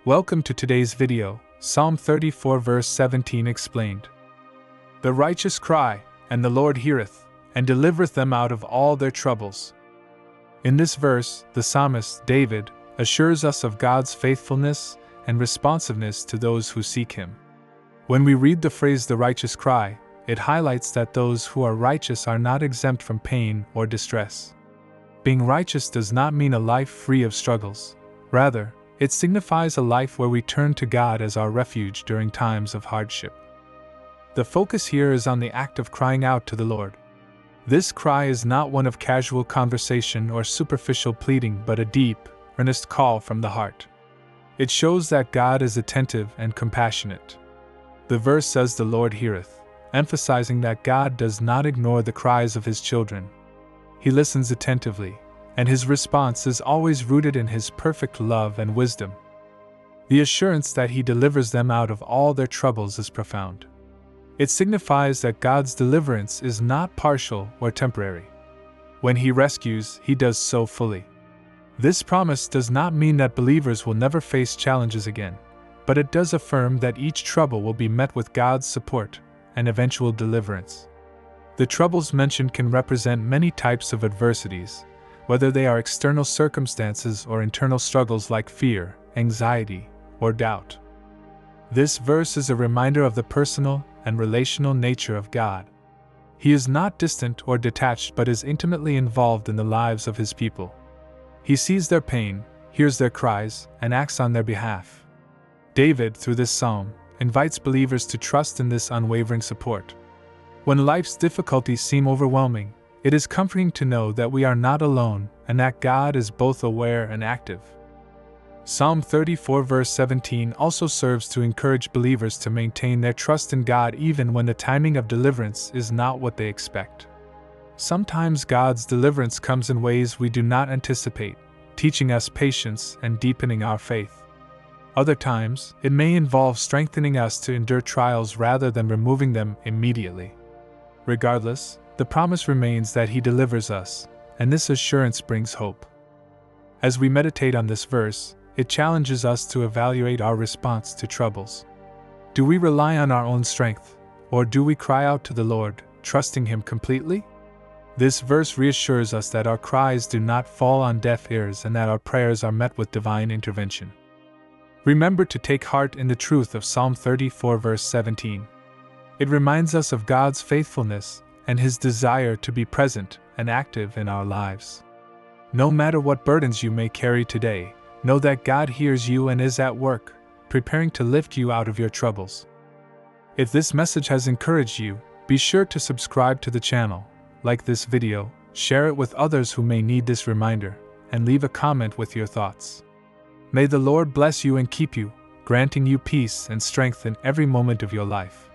Welcome to today's video, Psalm 34 verse 17 explained. The righteous cry, and the Lord heareth, and delivereth them out of all their troubles. In this verse, the psalmist, David, assures us of God's faithfulness and responsiveness to those who seek Him. When we read the phrase the righteous cry, it highlights that those who are righteous are not exempt from pain or distress. Being righteous does not mean a life free of struggles. Rather, it signifies a life where we turn to God as our refuge during times of hardship. The focus here is on the act of crying out to the Lord. This cry is not one of casual conversation or superficial pleading, but a deep, earnest call from the heart. It shows that God is attentive and compassionate. The verse says the Lord heareth, emphasizing that God does not ignore the cries of His children. He listens attentively, and His response is always rooted in His perfect love and wisdom. The assurance that He delivers them out of all their troubles is profound. It signifies that God's deliverance is not partial or temporary. When He rescues, He does so fully. This promise does not mean that believers will never face challenges again, but it does affirm that each trouble will be met with God's support and eventual deliverance. The troubles mentioned can represent many types of adversities, whether they are external circumstances or internal struggles like fear, anxiety, or doubt. This verse is a reminder of the personal and relational nature of God. He is not distant or detached but is intimately involved in the lives of His people. He sees their pain, hears their cries, and acts on their behalf. David, through this psalm, invites believers to trust in this unwavering support. When life's difficulties seem overwhelming, it is comforting to know that we are not alone and that God is both aware and active. Psalm 34 verse 17 also serves to encourage believers to maintain their trust in God even when the timing of deliverance is not what they expect. Sometimes God's deliverance comes in ways we do not anticipate, teaching us patience and deepening our faith. Other times, it may involve strengthening us to endure trials rather than removing them immediately. Regardless, the promise remains that He delivers us, and this assurance brings hope. As we meditate on this verse, it challenges us to evaluate our response to troubles. Do we rely on our own strength, or do we cry out to the Lord, trusting Him completely? This verse reassures us that our cries do not fall on deaf ears and that our prayers are met with divine intervention. Remember to take heart in the truth of Psalm 34 verse 17. It reminds us of God's faithfulness and His desire to be present and active in our lives. No matter what burdens you may carry today, know that God hears you and is at work, preparing to lift you out of your troubles. If this message has encouraged you, be sure to subscribe to the channel, like this video, share it with others who may need this reminder, and leave a comment with your thoughts. May the Lord bless you and keep you, granting you peace and strength in every moment of your life.